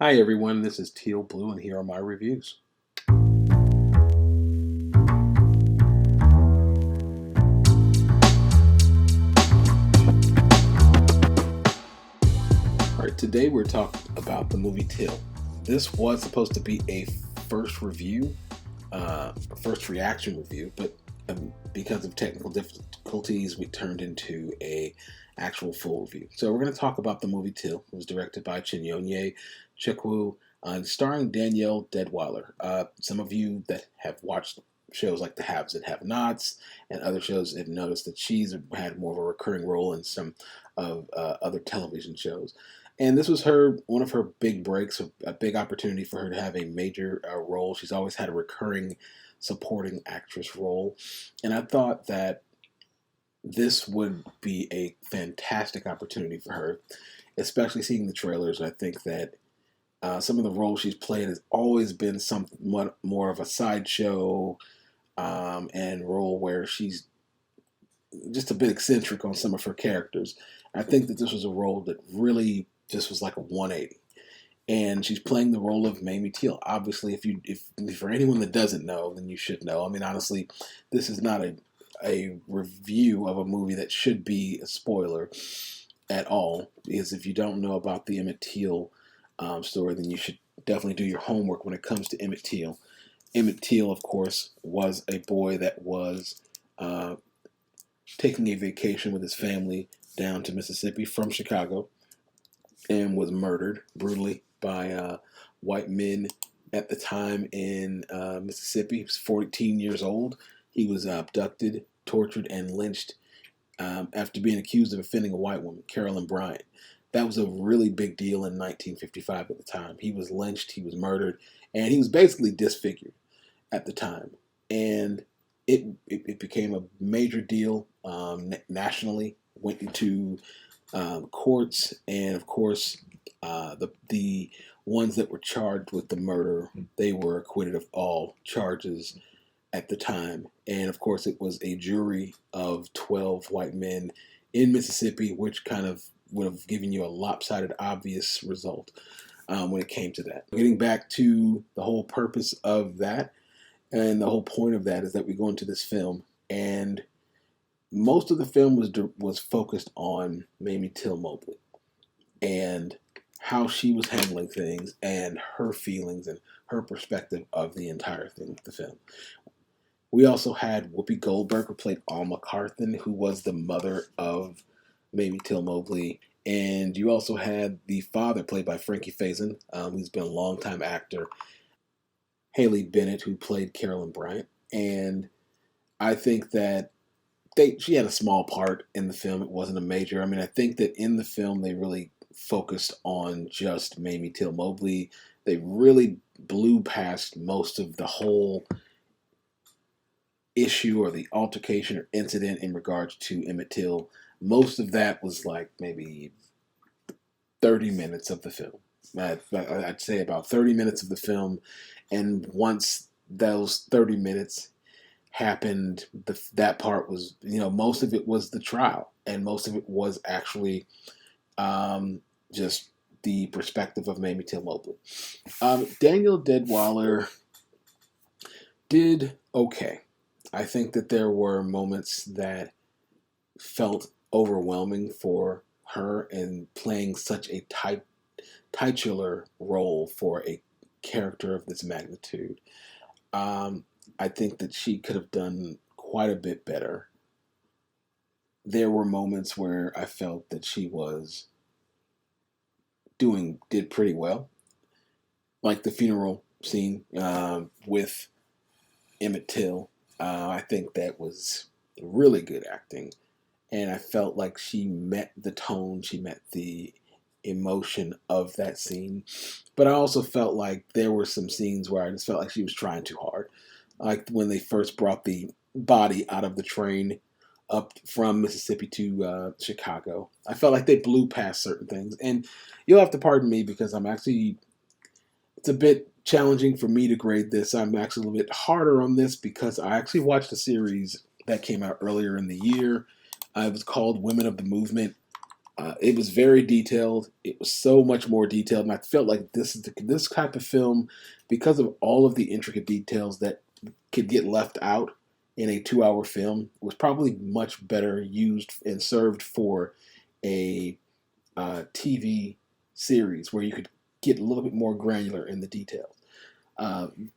Hi everyone, this is Teel Blue and here are my reviews. Alright, today we're talking about the movie Till. This was supposed to be a first review, first reaction review, but because of technical difficulties, we turned into a actual full review. So we're going to talk about the movie Till. It was directed by Chinyonye Chukwu and starring Danielle Deadwyler. Some of you that have watched shows like The Haves and Have Nots and other shows have noticed that she's had more of a recurring role in some of other television shows. And this was one of her big breaks, a big opportunity for her to have a major role. She's always had a recurring supporting actress role, and I thought that this would be a fantastic opportunity for her, especially seeing the trailers. I think that some of the roles she's played has always been somewhat more of a sideshow and role where she's just a bit eccentric on some of her characters. I think that this was a role that really just was like a 180. And she's playing the role of Mamie Till. Obviously, if for anyone that doesn't know, then you should know. I mean, honestly, this is not a review of a movie that should be a spoiler at all. Because if you don't know about the Emmett Till story, then you should definitely do your homework when it comes to Emmett Till. Emmett Till, of course, was a boy that was taking a vacation with his family down to Mississippi from Chicago and was murdered brutally by white men at the time in Mississippi. He was 14 years old. He was abducted, tortured, and lynched after being accused of offending a white woman, Carolyn Bryant. That was a really big deal in 1955 at the time. He was lynched, he was murdered, and he was basically disfigured at the time. And it became a major deal nationally, went into courts, and of course, the ones that were charged with the murder, they were acquitted of all charges at the time. And of course, it was a jury of 12 white men in Mississippi, which kind of would have given you a lopsided, obvious result when it came to that. Getting back to the whole purpose of that, and the whole point of that is that we go into this film, and most of the film was focused on Mamie Till-Mobley and how she was handling things and her feelings and her perspective of the entire thing, the film. We also had Whoopi Goldberg, who played Alma Carthen, who was the mother of Mamie Till-Mobley. And you also had the father, played by Frankie Faison, who's been a longtime actor, Haley Bennett, who played Carolyn Bryant. And I think that she had a small part in the film. It wasn't a major. I mean, I think that in the film they really focused on just Mamie Till-Mobley. They really blew past most of the whole issue or the altercation or incident in regards to Emmett Till. Most of that was like maybe 30 minutes of the film. I'd say about 30 minutes of the film. And once those 30 minutes happened, that part was, most of it was the trial, and most of it was actually just the perspective of Mamie Till-Mobley. Danielle Deadwyler did okay. I think that there were moments that felt overwhelming for her in playing such a titular role for a character of this magnitude. I think that she could have done quite a bit better. There were moments where I felt that she did pretty well, like the funeral scene with Emmett Till. I think that was really good acting, and I felt like she met the tone, she met the emotion of that scene. But I also felt like there were some scenes where I just felt like she was trying too hard. Like when they first brought the body out of the train up from Mississippi to Chicago, I felt like they blew past certain things. And you'll have to pardon me because it's a bit challenging for me to grade this. I'm actually a little bit harder on this because I actually watched a series that came out earlier in the year. It was called Women of the Movement. It was very detailed. It was so much more detailed, and I felt like this type of film, because of all of the intricate details that could get left out in a 2 hour film, was probably much better used and served for a TV series where you could get a little bit more granular in the details.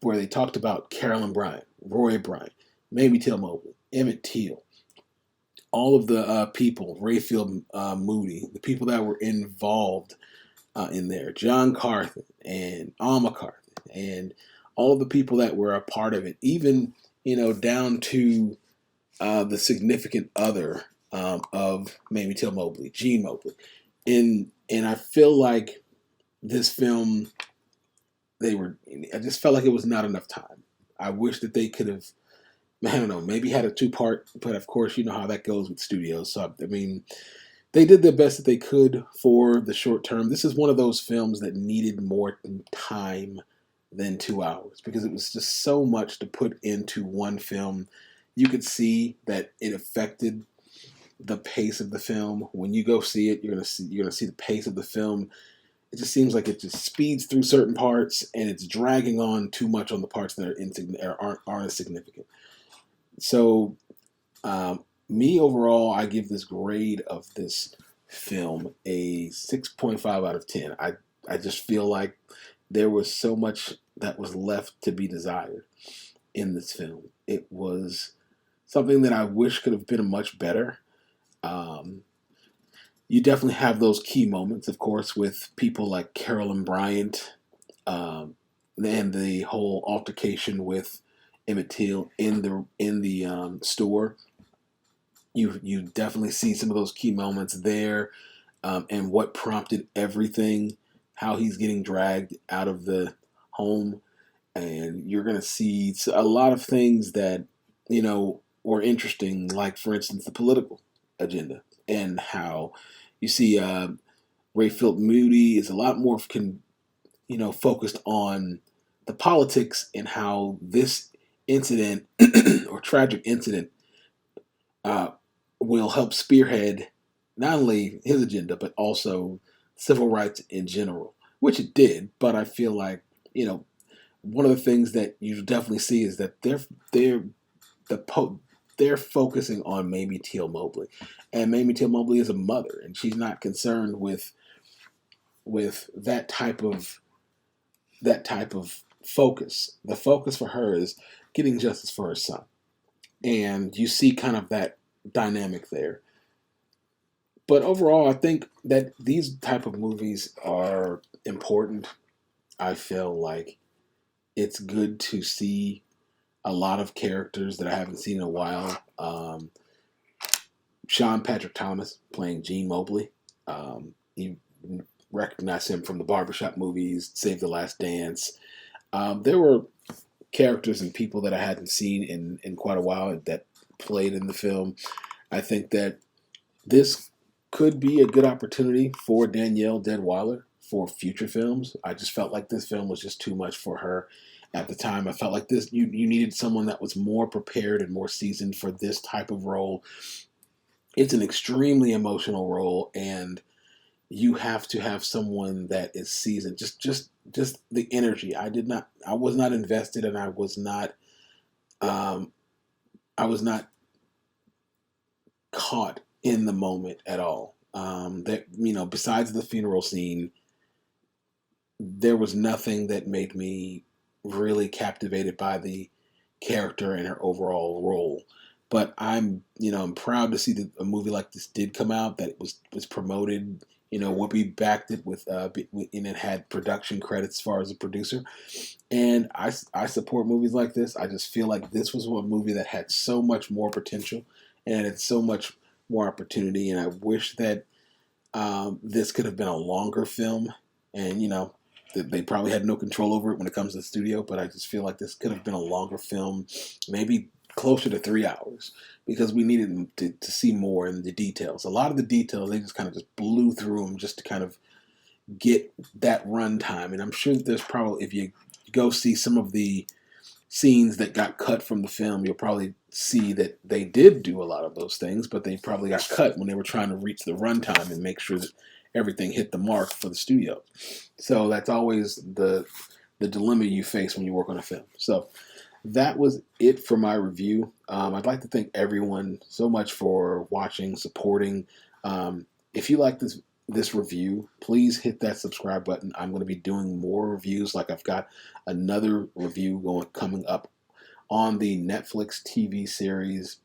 Where they talked about Carolyn Bryant, Roy Bryant, Mamie Till-Mobley, Emmett Till, all of the people, Rayfield Moody, the people that were involved in there, John Carthen and Alma Carthen, and all of the people that were a part of it, even down to the significant other of Mamie Till-Mobley, Gene Mobley, and I feel like this film, I just felt like it was not enough time. I wish that they could have, I don't know, maybe had a 2 part, but of course, you know how that goes with studios. So, I mean, they did the best that they could for the short term. This is one of those films that needed more time than 2 hours because it was just so much to put into one film. You could see that it affected the pace of the film. When you go see it, you're gonna see the pace of the film. It just seems like it just speeds through certain parts and it's dragging on too much on the parts that aren't as significant. So, me overall, I give this grade of this film a 6.5 out of 10. I just feel like there was so much that was left to be desired in this film. It was something that I wish could have been much better. Um, you definitely have those key moments, of course, with people like Carolyn Bryant, and the whole altercation with Emmett Till in the store. You definitely see some of those key moments there, and what prompted everything, how he's getting dragged out of the home, and you're gonna see a lot of things that were interesting, like for instance the political agenda and how you see Rayfield Moody is a lot more focused on the politics and how this incident or tragic incident uh, will help spearhead not only his agenda but also civil rights in general, which it did. But I feel like one of the things that you definitely see is that the they're focusing on Mamie Till-Mobley, and Mamie Till-Mobley is a mother, and she's not concerned with that type of focus. The focus for her is getting justice for her son, and you see kind of that dynamic there. But overall, I think that these type of movies are important. I feel like it's good to see a lot of characters that I haven't seen in a while. Sean Patrick Thomas playing Gene Mobley. You recognize him from the barbershop movies, Save the Last Dance. There were characters and people that I hadn't seen in quite a while that played in the film. I think that this could be a good opportunity for Danielle Deadwyler for future films. I just felt like this film was just too much for her at the time. I felt like this you needed someone that was more prepared and more seasoned for this type of role. It's an extremely emotional role, and you have to have someone that is seasoned. Just the energy. I was not invested, and um, I was not caught in the moment at all. Besides the funeral scene, there was nothing that made me really captivated by the character and her overall role. But I'm proud to see that a movie like this did come out, that it was promoted. Whoopi backed it and it had production credits as far as a producer. And I support movies like this. I just feel like this was one movie that had so much more potential and had so much more opportunity. And I wish that this could have been a longer film. And they probably had no control over it when it comes to the studio. But I just feel like this could have been a longer film, maybe closer to 3 hours, because we needed to see more in the details. A lot of the details, they just kind of just blew through them just to kind of get that runtime. And I'm sure that there's probably, if you go see some of the scenes that got cut from the film, you'll probably see that they did do a lot of those things, but they probably got cut when they were trying to reach the runtime and make sure that everything hit the mark for the studio. So that's always the dilemma you face when you work on a film. So that was it for my review. I'd like to thank everyone so much for watching, supporting. If you like this review, please hit that subscribe button. I'm going to be doing more reviews. Like I've got another review coming up on the Netflix TV series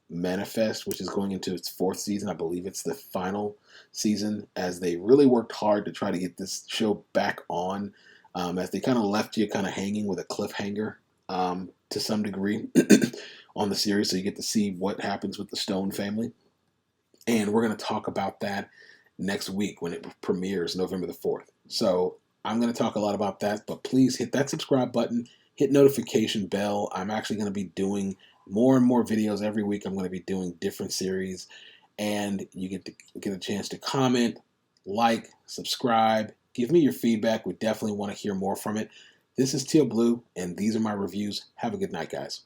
Manifest, which is going into its 4th season. I believe it's the final season, as they really worked hard to try to get this show back on, as they kind of left you kind of hanging with a cliffhanger to some degree on the series, so you get to see what happens with the Stone family. And we're going to talk about that next week when it premieres November the 4th. So I'm going to talk a lot about that, but please hit that subscribe button, hit notification bell. I'm actually going to be doing more and more videos every week. I'm going to be doing different series, and you get a chance to comment, like, subscribe, give me your feedback. We definitely want to hear more from it. This is Teal Blue, and these are my reviews. Have a good night, guys.